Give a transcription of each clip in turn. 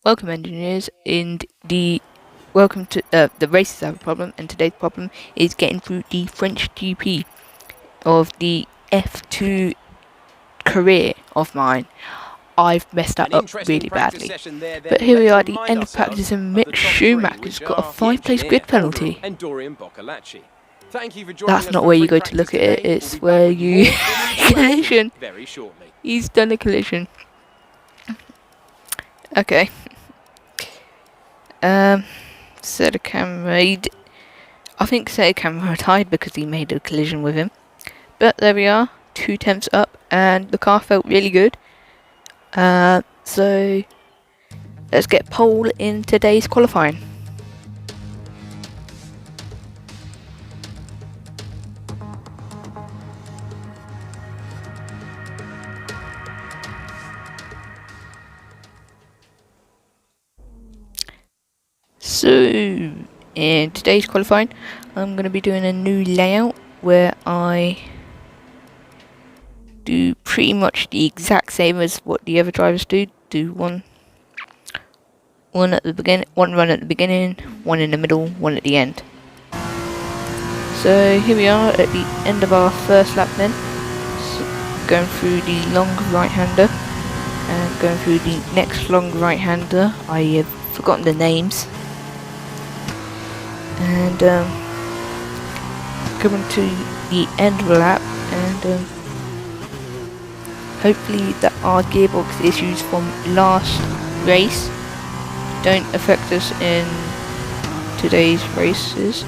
Welcome, engineers. Welcome to the races have a problem, and today's problem is getting through the French GP of the F2 career of mine. I've messed that up really badly. But here we are at the end of practice, and Mick Schumacher's got a 5-place grid penalty. That's not where you go to look at it, it's where you collision. He's done a collision. Okay. Set a camera. I think set a camera retired because he made a collision with him. But there we are, 2 tenths up, and the car felt really good. So let's get pole in today's qualifying. So, in today's qualifying, I'm going to be doing a new layout where I do pretty much the exact same as what the other drivers do. Do one at the beginning, one run at the beginning, one in the middle, one at the end. So here we are at the end of our first lap then. So going through the long right-hander and going through the next long right-hander. I have forgotten the names. And coming to the end of the lap, and hopefully that our gearbox issues from last race don't affect us in today's races.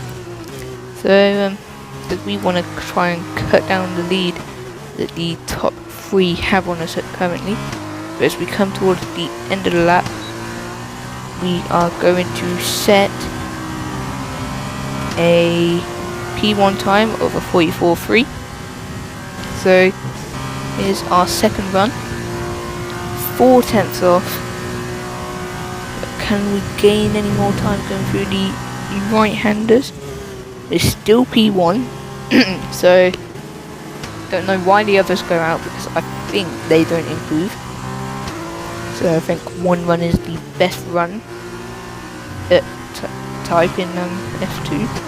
So because we want to try and cut down the lead that the top 3 have on us currently. But as we come towards the end of the lap, we are going to set a P1 time of a 44.3. So here's our second run, 4 tenths off. But can we gain any more time going through the right-handers? It's still P1, so don't know why the others go out, because I think they don't improve. So I think one run is the best run at type in F2.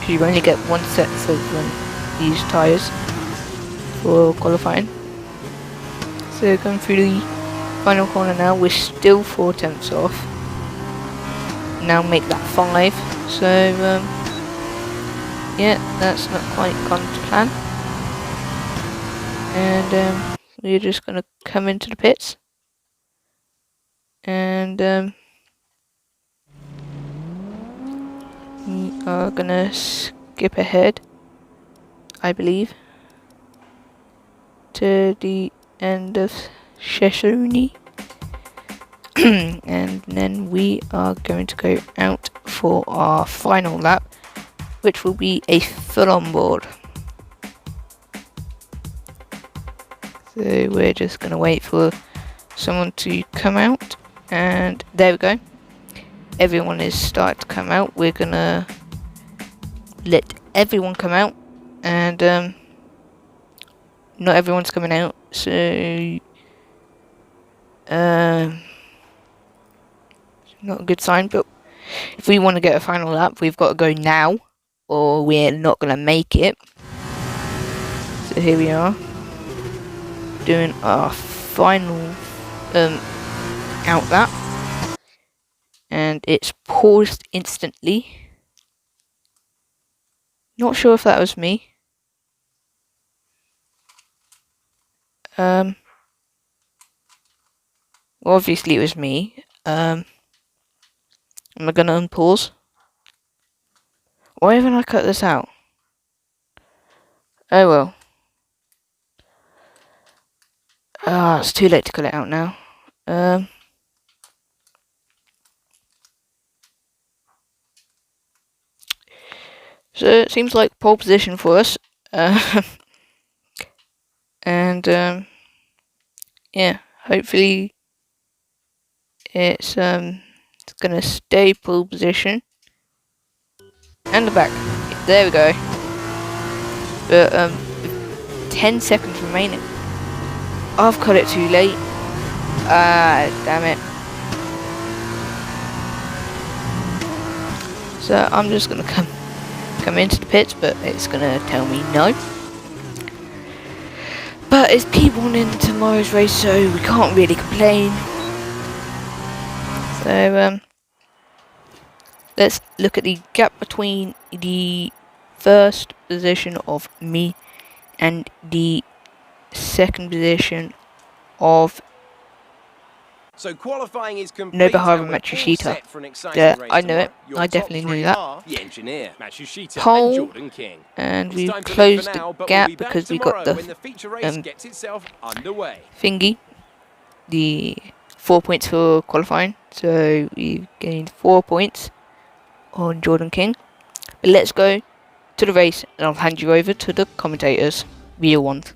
You only get 1 set of these tyres for qualifying. So going through the final corner now, we're still 4 tenths off. Now make that 5. So yeah, that's not quite gone to plan. And we're just gonna come into the pits. And we are gonna skip ahead, I believe, to the end of Chesoni. And then we are going to go out for our final lap, which will be a full-on board. So we're just going to wait for someone to come out, and there we go. Everyone is starting to come out. We're going to let everyone come out, and not everyone's coming out, so not a good sign. But if we want to get a final lap, we've got to go now, or we're not going to make it. So here we are, doing our final out lap, and it's paused instantly. Not sure if that was me. Well, obviously it was me. Am I gonna unpause? Why haven't I cut this out? Oh well. It's too late to cut it out now. So it seems like pole position for us. And yeah, hopefully it's gonna stay pole position. And the back. There we go. But 10 seconds remaining. I've cut it too late. Damn it. So I'm just gonna come into the pits, but it's gonna tell me no. But it's P1 in tomorrow's race, so we can't really complain. So let's look at the gap between the first position of me and the second position of So qualifying is complete. Nobuharu Matsushita. Yeah, I know it. I definitely knew that. The engineer, Matsushita, Pole, and Jordan King. and we've closed the gap because we got the thingy, the 4 points for qualifying. So we've gained 4 points on Jordan King. But let's go to the race, and I'll hand you over to the commentators, real ones.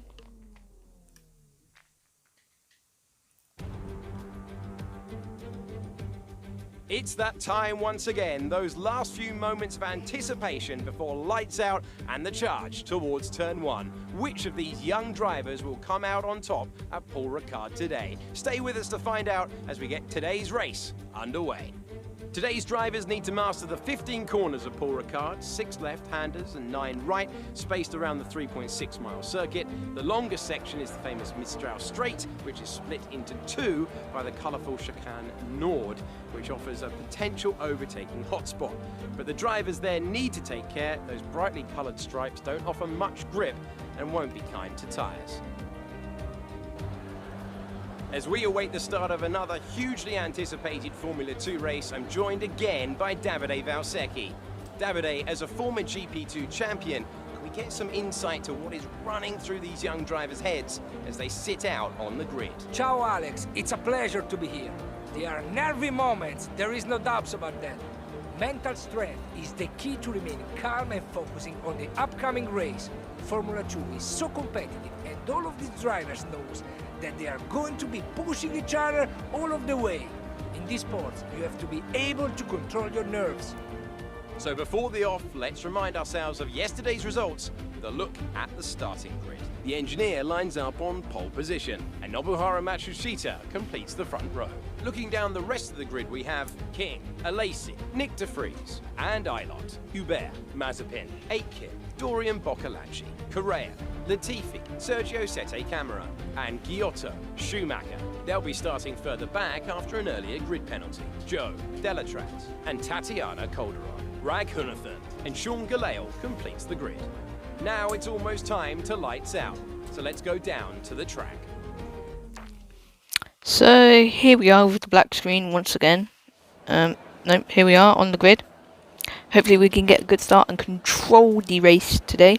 It's that time once again, those last few moments of anticipation before lights out and the charge towards turn 1. Which of these young drivers will come out on top at Paul Ricard today? Stay with us to find out as we get today's race underway. Today's drivers need to master the 15 corners of Paul Ricard, 6 left-handers and 9 right, spaced around the 3.6-mile circuit. The longest section is the famous Mistral Straight, which is split into 2 by the colourful chicane Nord, which offers a potential overtaking hotspot. But the drivers there need to take care. Those brightly coloured stripes don't offer much grip and won't be kind to tyres. As we await the start of another hugely anticipated Formula 2 race, I'm joined again by Davide Valsecchi. Davide, as a former GP2 champion, can we get some insight to what is running through these young drivers' heads as they sit out on the grid? Ciao Alex, it's a pleasure to be here. There are nervy moments, there is no doubts about that. Mental strength is the key to remain calm and focusing on the upcoming race. Formula 2 is so competitive, and all of these drivers knows that they are going to be pushing each other all of the way. In this sport, you have to be able to control your nerves. So before the off, let's remind ourselves of yesterday's results with a look at the starting grid. The engineer lines up on pole position, and Nobuharu Matsushita completes the front row. Looking down the rest of the grid, we have King, Alesi, Nick de Vries, and Eilert, Hubert, Mazepin, Aitken, Dorian Boccolacci, Correa, Latifi, Sergio Sette Camara, and Giotto, Schumacher. They'll be starting further back after an earlier grid penalty. Joe, Delatraz, and Tatiana Calderon, Rag Hunathan, and Sean Galeal completes the grid. Now it's almost time to lights out, so let's go down to the track. So here we are with the black screen once again. Nope, here we are on the grid. Hopefully we can get a good start and control the race today.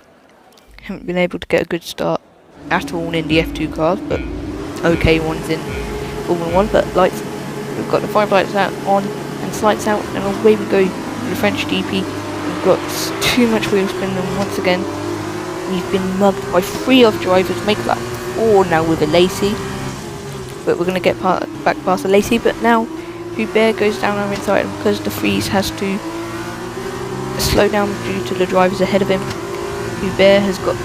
Haven't been able to get a good start at all in the F2 cars, but okay ones in Formula 1. But lights, we've got the 5 lights out on and lights out, and away we go to the French GP. We've got too much wheel spin, and once again we've been mugged by 3 off drivers, make that 4 now with a Lacey. But we're going to get back past the Lacey, but now Hubert goes down our inside, and because de Vries has to slow down due to the drivers ahead of him, Hubert has got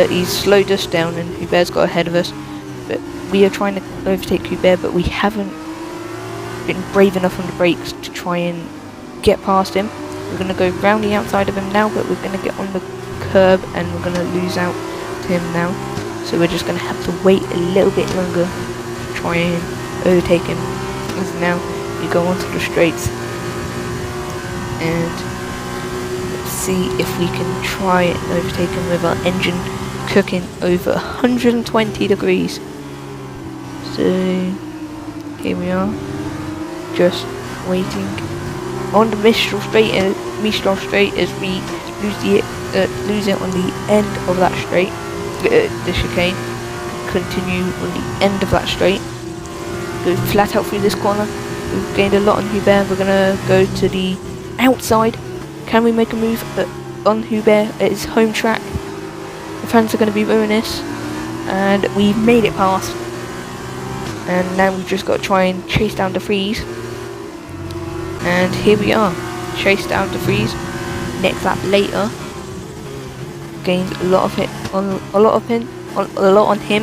he's slowed us down, and Hubert's got ahead of us. But we are trying to overtake Hubert, but we haven't been brave enough on the brakes to try and get past him. We're going to go round the outside of him now, but we're going to get on the curb and we're going to lose out to him now. So we're just going to have to wait a little bit longer to try and overtake him. As now we go onto the straights, and let's see if we can try and overtake him with our engine cooking over 120 degrees. So here we are, just waiting on the Mistral Straight, as we lose it on the end of that straight, the chicane. Continue on the end of that straight, go flat out through this corner. We've gained a lot on Hubert. We're gonna go to the outside. Can we make a move on Hubert at his home track? The fans are going to be ruinous, and we've made it past. And now we've just got to try and chase down de Vries. And here we are, chase down de Vries. Next lap later, gained a lot on him.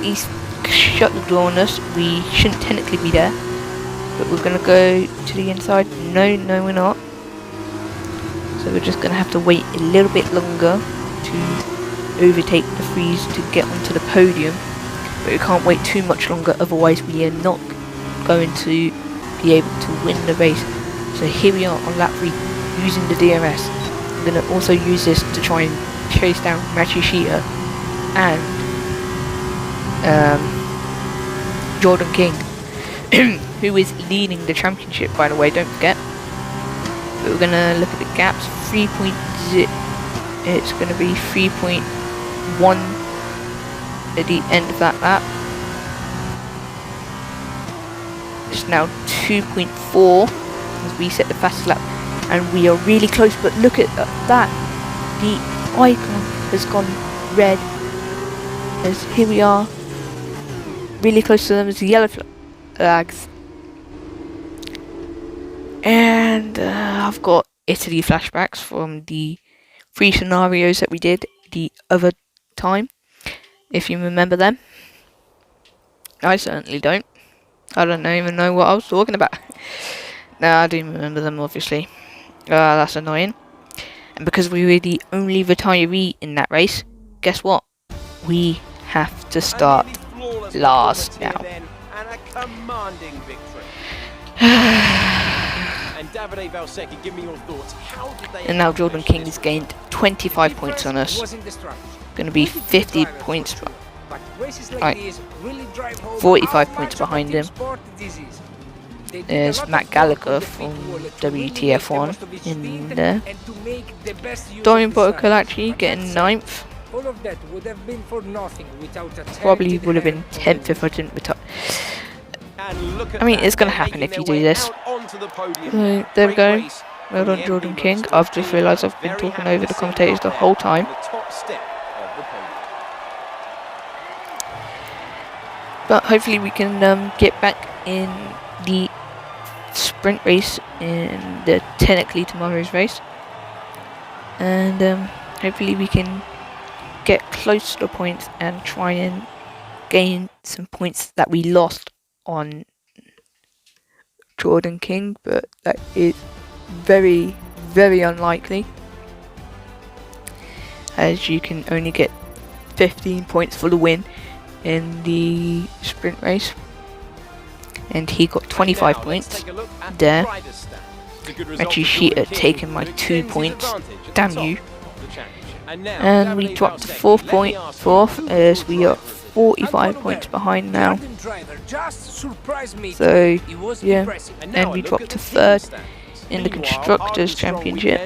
He's shut the door on us. We shouldn't technically be there. but we're going to go to the inside. No, we're not. So we're just going to have to wait a little bit longer to overtake the freeze to get onto the podium. But we can't wait too much longer, otherwise we are not going to be able to win the race. So here we are on lap 3 using the DRS. I'm going to also use this to try and chase down Racengineer and Jordan King, who is leading the championship, by the way, don't forget. But we're going to look at the gaps. 3.0, it's going to be 3.1 at the end of that lap. It's now 2.4 as we set the fastest lap, and we are really close. But look at that, the icon has gone red, as here we are really close to them as the yellow flags. And I've got Italy flashbacks from the 3 scenarios that we did the other time, if you remember them. I certainly don't. I don't even know what I was talking about. No, I do remember them, obviously. That's annoying. And because we were the only retiree in that race, guess what? We have to start last now. And a commanding victory. And Davide Valsecchi, give me your thoughts. How did they? And now Jordan King has gained 25 points on us. Going to be 50 points. Right, 45 points behind him. There's Matt Gallagher from WTF1 in there. Dorian Botocolachi getting 9th. Probably would have been 10th if I didn't retire. I mean, it's going to happen if you do this. There we go. Well done, Jordan King. I've just realised I've been talking over the commentators the whole time. But hopefully we can get back in the sprint race in the technically tomorrow's race, and hopefully we can get close to the points and try and gain some points that we lost on Jordan King, but that is very, very unlikely, as you can only get 15 points for the win in the sprint race, and he got 25 points there. Racengineer taking my 2 points, damn you. And we dropped to 4th as we are 45 points behind now. So yeah, and we dropped to 3rd in the Constructors' Championship.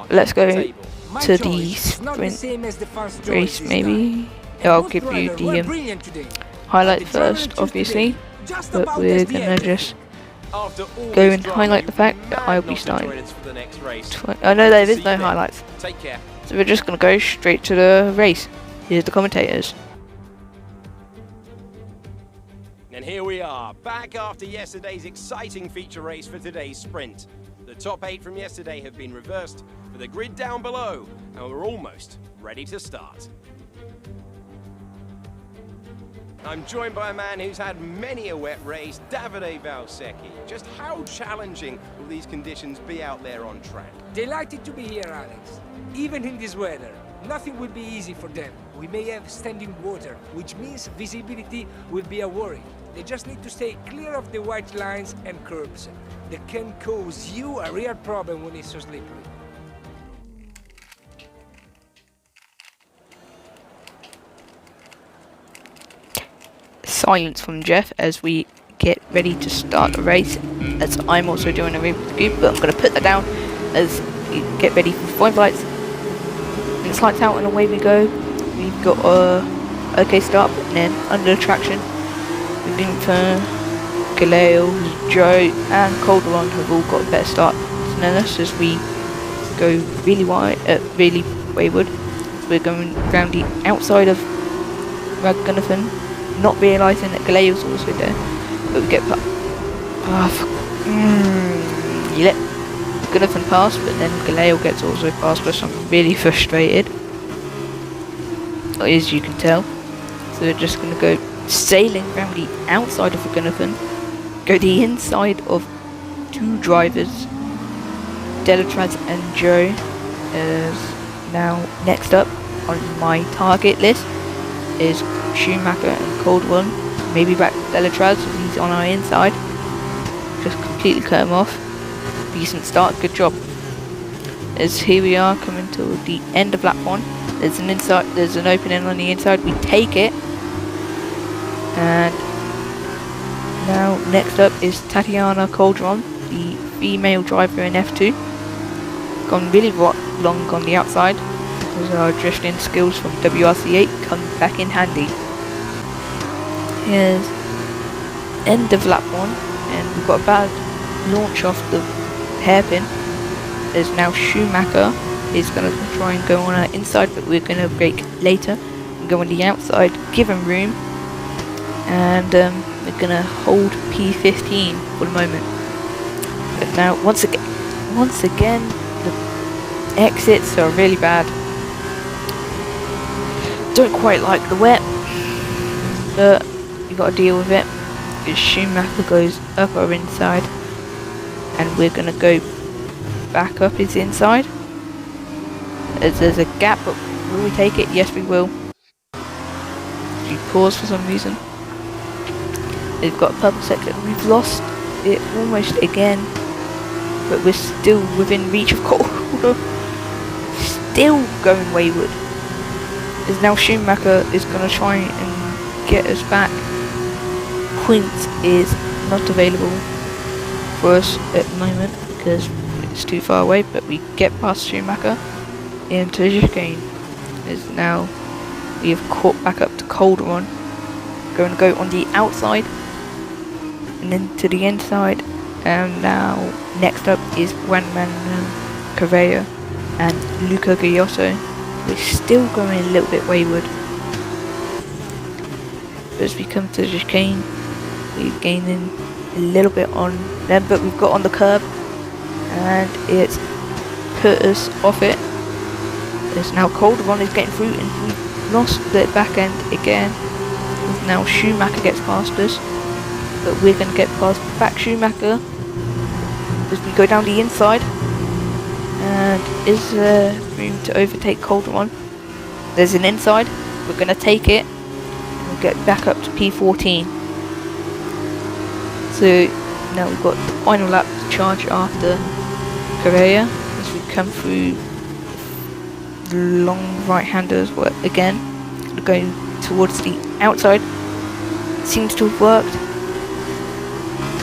Let's go to the sprint race maybe. I'll give you the highlight first, obviously, but we're gonna just go and highlight the fact that I'll be starting. I know there is no highlights, so we're just gonna go straight to the race. Here's the commentators. And here we are, back after yesterday's exciting feature race for today's sprint. The top 8 from yesterday have been reversed for the grid down below, and we're almost ready to start. I'm joined by a man who's had many a wet race, Davide Valsecchi. Just how challenging will these conditions be out there on track? Delighted to be here, Alex. Even in this weather, nothing will be easy for them. We may have standing water, which means visibility will be a worry. They just need to stay clear of the white lines and curbs. That can cause you a real problem when it's so slippery. Silence from Jeff as we get ready to start the race, as I'm also doing a review, but I'm going to put that down as we get ready for 5 lights. And it's lights out and away we go. We've got a okay start, and then under traction, Gunther, Galeo, Joe and Calderon have all got a better start than us as we go really wide, really wayward. So we're going round the outside of Racengineer, not realising that Galeo's also there, but we get you let Gunther pass, but then Galeo gets also past us. I'm really frustrated, as you can tell. So we're just going to go sailing around the outside of Gunther, go the inside of 2 drivers. Delatraz and Joe is now next up on my target list is Schumacher and Cold One. Maybe back Delatraz if he's on our inside. Just completely cut him off. Decent start, good job. As here we are coming to the end of lap 1. There's an opening on the inside, we take it. And now next up is Tatiana Coldron, the female driver in F2. Gone really long on the outside, as our drifting skills from WRC8 come back in handy. Here's end of lap 1, and we've got a bad launch off the hairpin. There's now Schumacher is going to try and go on our inside, but we're going to brake later and go on the outside, give him room, and we're going to hold P15 for the moment. But now once again the exits are really bad. Don't quite like the wet, but you got to deal with it. Because Schumacher goes up our inside, and we're going to go back up his inside. As there's a gap, but will we take it? Yes, we will. We pause for some reason. They've got a purple sector. We've lost it almost again, but we're still within reach of Cold. Still going wayward. As now Schumacher is going to try and get us back. Points is not available for us at the moment because it's too far away, but we get past Schumacher into the chicane. As now we have caught back up to Calderon. Going to go on the outside and then to the inside, and now next up is Juan Manuel Correa and Luca Giotto. We're still going a little bit wayward. But as we come to the chicane, we're gaining a little bit on them, but we've got on the curb and it's put us off it. There's now Calderon is getting through, and we've lost the back end again. Now Schumacher gets past us, but we're going to get past back Schumacher as we go down the inside. And is there room to overtake Calderon? There's an inside, we're going to take it and we'll get back up to P14. So now we've got the final lap to charge after Correa as we come through the long right-handers again. Going towards the outside. Seems to have worked.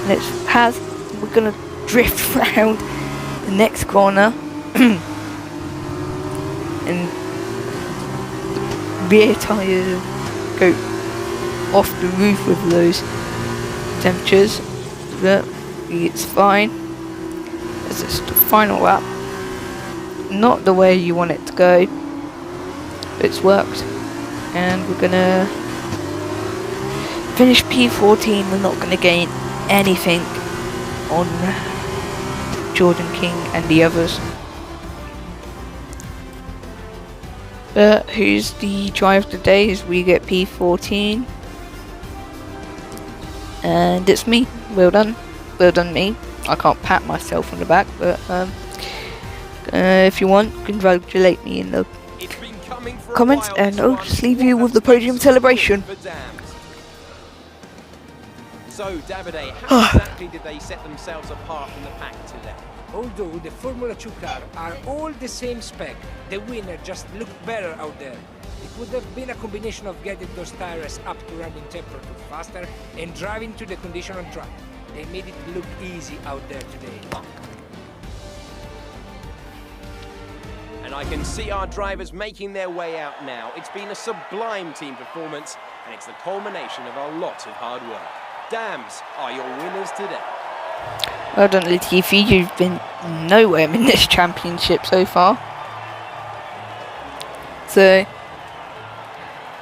And it has. We're going to drift round the next corner. And rear tyres go off the roof with those temperatures. But it's fine. As it's the final lap. Not the way you want it to go. But it's worked. And we're gonna finish P14. We're not gonna gain anything on Jordan King and the others. But who's the driver today? Is we get P14, and it's me. Well done me. I can't pat myself on the back, but if you want, congratulate me in the comments, and I'll just leave you with the podium celebration. So, Davide, how exactly did they set themselves apart from the pack today? Although the Formula 2 cars are all the same spec, the winner just looked better out there. It would have been a combination of getting those tires up to running temperature faster and driving to the condition on track. They made it look easy out there today. And I can see our drivers making their way out now. It's been a sublime team performance, and it's the culmination of a lot of hard work. Dams are your winners today. Well done, Latifi. You've been nowhere in this championship so far. So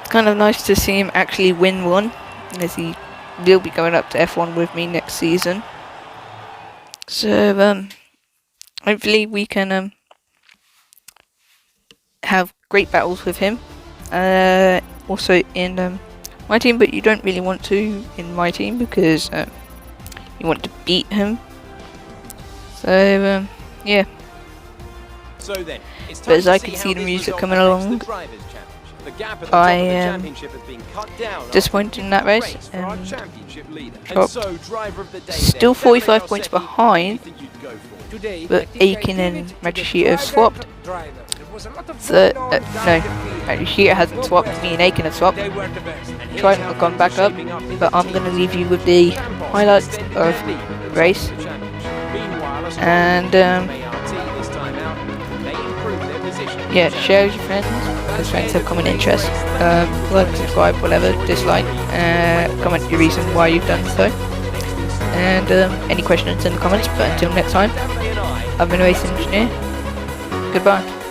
it's kind of nice to see him actually win one, as he will be going up to F1 with me next season. So hopefully we can have great battles with him. Also in my team, but you don't really want to in my team because you you want to beat him. So yeah. So then, it's But time as to I see can how see the this music result coming affects along, the Drivers' Championship. The gap at the top I of the am championship has been cut down after disappointed in that race for our and championship leader. And dropped. so, driver of the day Still then, 45 Fernando points Secchi, behind, who do you think you'd go for? Today, but I think I Aiken give and it to the Racengineer have Dragon swapped. driver. There was a lot of So, going on no, down the field. Racengineer hasn't No swapped, question. me and Aiken have swapped. They were the best. And here's Trying how to come things back are up, shaping up in but the I'm going to teams. leave you with the Campos highlights extending of their lead at the top race. of the championship. Meanwhile, a strong And ART this time out, they improve their position in the yeah, championship. share with your friends, because friends have common interests. Like, subscribe, whatever, dislike, comment your reason why you've done so. And any questions in the comments, but until next time, I've been a Racengineer. Goodbye.